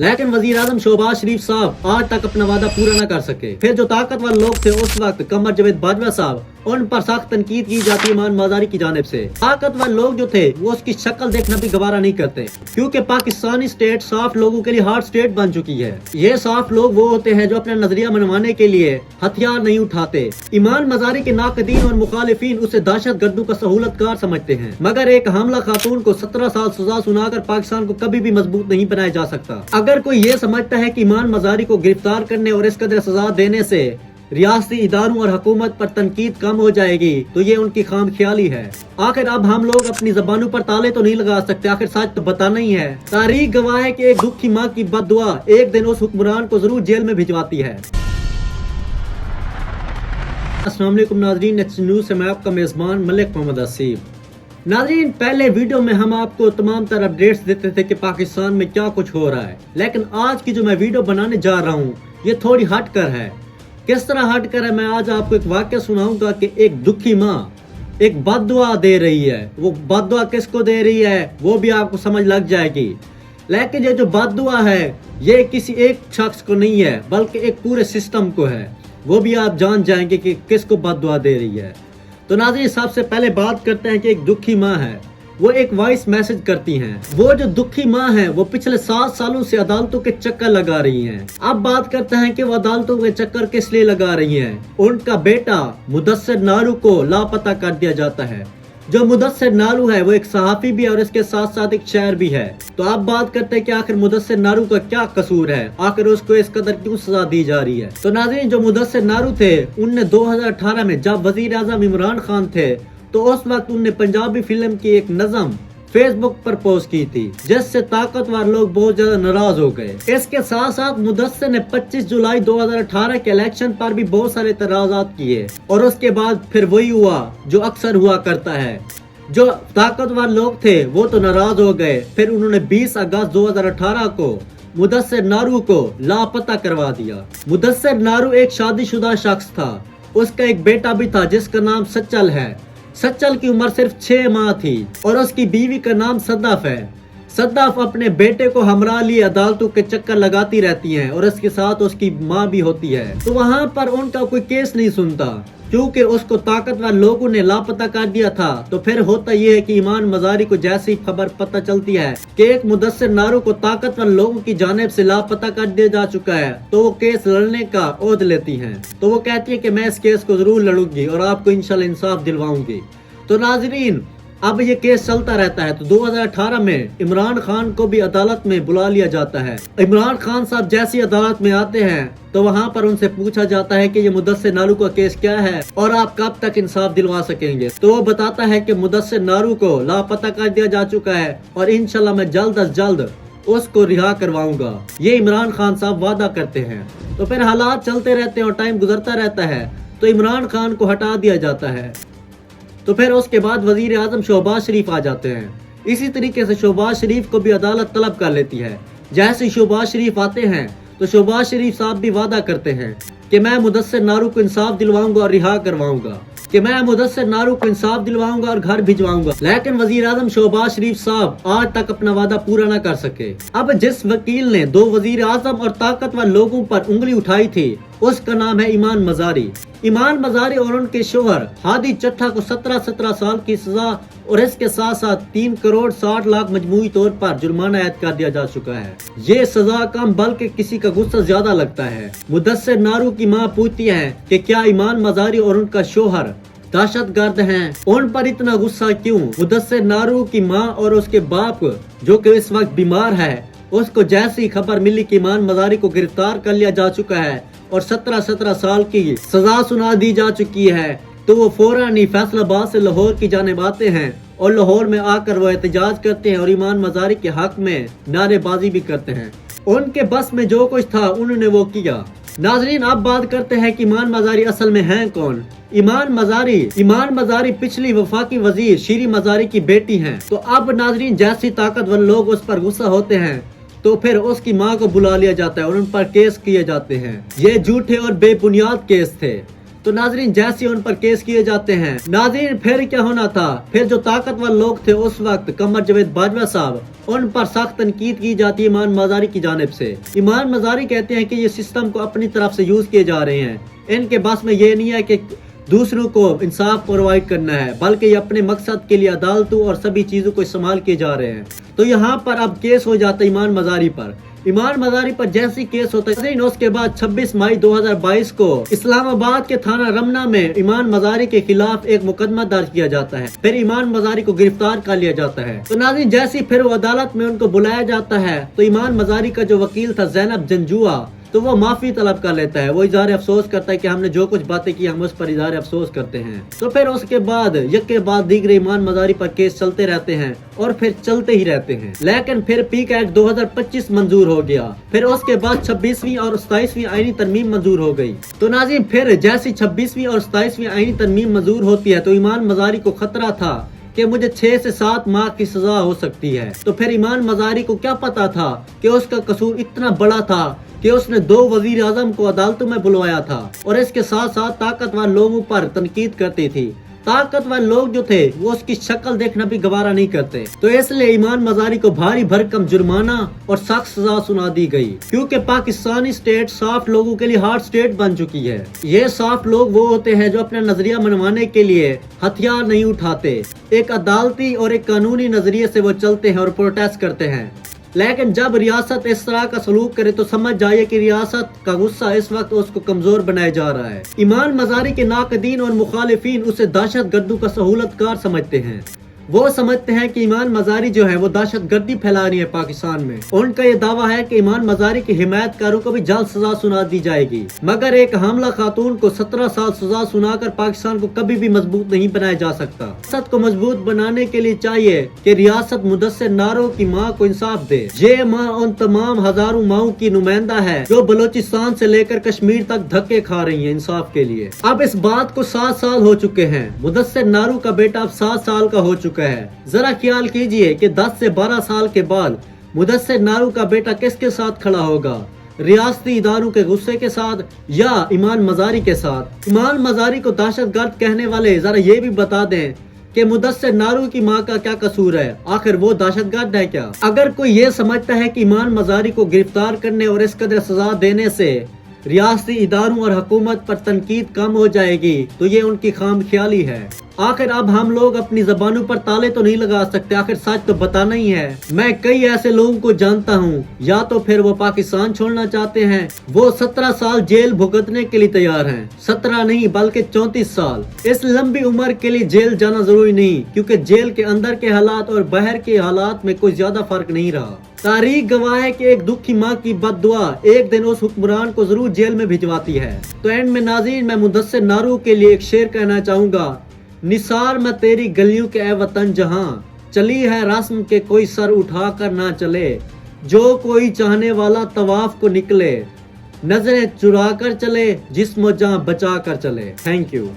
लेकिन वजीर आजम शहबाज शरीफ साहब आज तक अपना वादा पूरा न कर सके। फिर जो ताकतवर लोग थे उस वक्त कमर जावेद बाजवा साहब, उन पर सख्त तनकीद की जाती है इमान मजारी की जानिब से। ताकतवर लोग जो थे वो उसकी शक्ल देखना भी गवारा नहीं करते, क्योंकि पाकिस्तानी स्टेट सॉफ्ट लोगों के लिए हार्ड स्टेट बन चुकी है। ये सॉफ्ट लोग वो होते हैं जो अपना नजरिया मनवाने के लिए हथियार नहीं उठाते। इमान मजारी के नाकदीन और मुखालिफिन उसे दहशत गर्दों का सहूलतकार समझते हैं, मगर एक हमला खातून को 17 साल सजा सुनाकर पाकिस्तान को कभी भी मजबूत नहीं बनाया जा सकता। अगर कोई ये समझता है कि इमान मजारी को गिरफ्तार करने और इस कदर सजा देने से रियासती इदारों और हुकूमत पर तनकीद कम हो जाएगी, तो ये उनकी खाम ख्याली है। आखिर अब हम लोग अपनी जबानों पर ताले तो नहीं लगा सकते, आखिर सच तो बताना ही है। तारीख गवाह है कि एक दुखी माँ की बददुआ एक दिन उस हुक्मरान को जरूर जेल में भिजवाती है। अस्सलाम वालेकुम नाज़रीन, नेक्स्ट न्यूज़ से मैं आपका मेज़बान मलिक मोहम्मद आसिफ। नाज़रीन, पहले वीडियो में हम आपको तमाम तरह अपडेट्स देते थे कि पाकिस्तान में क्या कुछ हो रहा है, लेकिन आज की जो मैं वीडियो बनाने जा रहा हूँ ये थोड़ी हट कर है। किस तरह हट कर है, मैं आज आपको एक वाक़या सुनाऊंगा कि एक दुखी माँ एक बद्दुआ दे रही है। वो बद्दुआ किसको दे रही है वो भी आपको समझ लग जाएगी। लेकिन ये जो बद्दुआ है ये किसी एक शख्स को नहीं है, बल्कि एक पूरे सिस्टम को है। वो भी आप जान जाएंगे कि किसको बद्दुआ दे रही है। तो नाज़रीन, सबसे पहले बात करते हैं कि एक दुखी माँ है, वो एक वॉइस मैसेज करती हैं। वो जो दुखी माँ है वो पिछले 7 सालों से अदालतों के चक्कर लगा रही हैं। अब बात करते हैं कि वो अदालतों के चक्कर किस लिए लगा रही हैं। उनका बेटा मुदस्सिर नारू को लापता कर दिया जाता है। जो मुदस्सिर नारू है वो एक सहाफी भी है और इसके साथ साथ एक शायर भी है। तो अब बात करते हैं कि आखिर मुदस्सिर नारू का क्या कसूर है, आखिर उसको इस कदर क्यों सजा दी जा रही है। तो नाज़रीन, जो मुदस्सिर नारू थे उनने 2018 में जब वजीर आजम इमरान खान थे तो उस वक्त उनने पंजाबी फिल्म की एक नज़म फेसबुक पर पोस्ट की थी, जिससे ताकतवर लोग बहुत ज्यादा नाराज हो गए। इसके साथ साथ मुदस्सिर ने 25 जुलाई 2018 के इलेक्शन पर भी बहुत सारे एतराज़ात किए और उसके बाद फिर वही हुआ जो अक्सर हुआ करता है। जो ताकतवर लोग थे वो तो नाराज हो गए, फिर उन्होंने 20 अगस्त 2018 को मुदस्सिर नारू को लापता करवा दिया। मुदस्सिर नारू एक शादीशुदा शख्स था, उसका एक बेटा भी था जिसका नाम सच्चल है। सच्चल की उम्र सिर्फ 6 माह थी और उसकी बीवी का नाम सद्दाफ है। सद्दाफ अपने बेटे को हमरा लिए अदालतों के चक्कर लगाती रहती हैं और इसके साथ उसकी माँ भी होती है। तो वहाँ पर उनका कोई केस नहीं सुनता, क्योंकि उसको ताकतवर लोगों ने लापता कर दिया था। तो फिर होता यह है कि इमान मजारी को जैसी खबर पता चलती है कि एक मुदस्सिर नारू को ताकतवर लोगों की जानिब से लापता कर दिया जा चुका है, तो वो केस लड़ने का ओहद लेती हैं। तो वो कहती है कि मैं इस केस को जरूर लड़ूंगी और आपको इंशाल्लाह इंसाफ दिलवाऊंगी। तो नाजरीन, अब ये केस चलता रहता है। तो 2018 में इमरान खान को भी अदालत में बुला लिया जाता है। इमरान खान साहब जैसी अदालत में आते हैं तो वहाँ पर उनसे पूछा जाता है कि ये मुदस्सिर नारू का केस क्या है और आप कब तक इंसाफ दिलवा सकेंगे। तो वो बताता है कि मुदस्सिर नारू को लापता कर दिया जा चुका है और इंशाल्लाह मैं जल्द अज जल्द उसको रिहा करवाऊंगा, ये इमरान खान साहब वादा करते हैं। तो फिर हालात चलते रहते हैं और टाइम गुजरता रहता है, तो इमरान खान को हटा दिया जाता है। तो फिर उसके बाद वजीर आजम शहबाज शरीफ आ जाते हैं। इसी तरीके से शहबाज शरीफ को भी अदालत तलब कर लेती है। जैसे ही शहबाज शरीफ आते हैं तो शहबाज शरीफ साहब भी वादा करते हैं कि मैं मुदस्सिर नारू को इंसाफ दिलवाऊंगा और रिहा करवाऊंगा, कि मैं मुदस्सिर नारू को इंसाफ दिलवाऊंगा और घर भिजवाऊंगा। लेकिन वजीर आजम शहबाज शरीफ साहब आज तक अपना वादा पूरा न कर सके। अब जिस वकील ने 2 वजीर आजम और ताकतवर लोगों पर उंगली उठाई थी उसका नाम है इमान मजारी। इमान मजारी और उनके शोहर हादी चट्ठा को 17 साल की सजा और इसके साथ साथ 3 करोड़ 60 लाख मजमूई तौर पर जुर्माना ऐद कर दिया जा चुका है। ये सजा कम बल्कि किसी का गुस्सा ज्यादा लगता है। मुदस्सिर नारू की माँ पूछती है कि क्या इमान मजारी और उनका शोहर दहशतगर्द हैं, उन पर इतना गुस्सा क्यों। मुदस्सिर नारू की माँ और उसके बाप जो कि इस वक्त बीमार है, उसको जैसी खबर मिली कि इमान मजारी को गिरफ्तार कर लिया जा चुका है और 17 साल की सजा सुना दी जा चुकी है, तो वो फौरन ही फैसलाबाद से लाहौर की जानिब आते हैं और लाहौर में आकर वो एहतजाज करते हैं और इमान मजारी के हक में नारेबाजी भी करते हैं। उनके बस में जो कुछ था उन्होंने वो किया। नाजरीन, अब बात करते हैं कि इमान मजारी असल में हैं कौन। इमान मजारी पिछली वफाकी वजीर शीरी मजारी की बेटी हैं। तो अब नाजरीन, जैसी ताकतवर लोग उस पर गुस्सा होते हैं तो फिर उसकी माँ को बुला लिया जाता है और उन पर केस किए जाते हैं। ये झूठे और बेबुनियाद केस थे। तो नाजरीन जैसे उन पर केस किए जाते हैं, नाजरीन फिर क्या होना था, फिर जो ताकतवर लोग थे उस वक्त कमर जावेद बाजवा साहब, उन पर सख्त तनकीद की जाती है ईमान मजारी की जानिब से। ईमान मजारी कहते हैं कि ये सिस्टम को अपनी तरफ से यूज किए जा रहे हैं, इनके बस में ये नहीं है कि दूसरों को इंसाफ प्रोवाइड करना है, बल्कि ये अपने मकसद के लिए अदालतों और सभी चीजों को इस्तेमाल किए जा रहे हैं। तो यहाँ पर अब केस हो जाता है ईमान मजारी पर। ईमान मजारी पर जैसी केस होता है, उसके बाद 26 मई 2022 को इस्लामाबाद के थाना रमना में ईमान मजारी के खिलाफ एक मुकदमा दर्ज किया जाता है। फिर ईमान मजारी को गिरफ्तार कर लिया जाता है। तो नाज़रीन जैसी फिर वो अदालत में उनको बुलाया जाता है, तो ईमान मजारी का जो वकील था ज़ैनब जंजुआ, तो वो माफी तलब कर लेता है। वो इज़हार अफसोस करता है कि हमने जो कुछ बातें की हम उस पर इज़हार अफसोस करते हैं। तो फिर उसके बाद एक के बाद दीगरे ईमान मजारी पर केस चलते रहते हैं और फिर चलते ही रहते हैं। लेकिन फिर पीक एक्ट 2025 मंजूर हो गया। फिर उसके बाद 26वीं और 27वीं आईनी तरमीम मंजूर हो गई। तो नाज़रीन फिर जैसी 26वीं और 27वीं आईनी तरमीम मंजूर होती है, तो ईमान मजारी को खतरा था कि मुझे 6 से 7 माह की सजा हो सकती है। तो फिर ईमान मजारी को क्या पता था कि उसका कसूर इतना बड़ा था कि उसने 2 वजीर आजम को अदालतों में बुलवाया था और इसके साथ साथ ताकतवर लोगों पर तनकीद करती थी। ताकतवर लोग जो थे वो उसकी शक्ल देखना भी गवारा नहीं करते। तो इसलिए ईमान मजारी को भारी भरकम जुर्माना और सख्त सजा सुना दी गई, क्योंकि पाकिस्तानी स्टेट सॉफ्ट लोगों के लिए हार्ड स्टेट बन चुकी है। ये सॉफ्ट लोग वो होते हैं जो अपना नजरिया मनवाने के लिए हथियार नहीं उठाते, एक अदालती और एक कानूनी नजरिए से वो चलते हैं और प्रोटेस्ट करते हैं। लेकिन जब रियासत इस तरह का सलूक करे तो समझ जाइए कि रियासत का गुस्सा इस वक्त उसको कमजोर बनाया जा रहा है। ईमान मजारी के नाकदीन और मुखालिफिन उसे दहशत गर्दों का सहूलतकार समझते हैं। वो समझते हैं कि ईमान मजारी जो है वो दहशत गर्दी फैला रही है पाकिस्तान में। उनका ये दावा है कि ईमान मजारी के हिमायतकारों को भी जल्द सजा सुना दी जाएगी, मगर एक हमला खातून को 17 साल सजा सुनाकर पाकिस्तान को कभी भी मजबूत नहीं बनाया जा सकता। रियासत को मजबूत बनाने के लिए चाहिए कि रियासत मुदस्सिर नारों की माँ को इंसाफ दे। ये माँ उन तमाम हजारों माओं की नुमाइंदा है जो बलोचिस्तान से लेकर कश्मीर तक धक्के खा रही है इंसाफ के लिए। अब इस बात को 7 साल हो चुके हैं। मुदस्सिर नारू का बेटा अब 7 साल का हो चुका है। जरा ख्याल कीजिए कि 10 से 12 साल के बाद मुदस्सिर नारू का बेटा किसके साथ खड़ा होगा, रियासती इदारों के गुस्से के साथ या ईमान मजारी के साथ। ईमान मजारी को दहशतगर्द कहने वाले जरा ये भी बता दें कि मुदस्सिर नारू की माँ का क्या कसूर है, आखिर वो दहशतगर्द है क्या? अगर कोई ये समझता है कि ईमान मजारी को गिरफ्तार करने और इस कदर सजा देने से रियासती इदारों और हुकूमत पर तनकीद कम हो जाएगी, तो ये उनकी खामख्याली है। आखिर अब हम लोग अपनी जबानों पर ताले तो नहीं लगा सकते, आखिर सच तो बताना ही है। मैं कई ऐसे लोगों को जानता हूँ, या तो फिर वो पाकिस्तान छोड़ना चाहते हैं, वो 17 साल जेल भुगतने के लिए तैयार हैं। 17 नहीं बल्कि 34 साल। इस लंबी उम्र के लिए जेल जाना जरूरी नहीं, क्योंकि जेल के अंदर के हालात और बाहर के हालात में कोई ज्यादा फर्क नहीं रहा। तारीख गवाह है कि एक दुखी माँ की बद्दुआ एक दिन उस हुक्मरान को जरूर जेल में भिजवाती है। तो एंड में नाज़रीन मैं मुदस्सिर नारू के लिए एक शेर कहना चाहूंगा, निसार में तेरी गलियों के ए वतन जहां चली है रस्म के कोई सर उठा कर ना चले, जो कोई चाहने वाला तवाफ को निकले, नजरें चुरा कर चले जिस्म जान बचा कर चले। Thank you.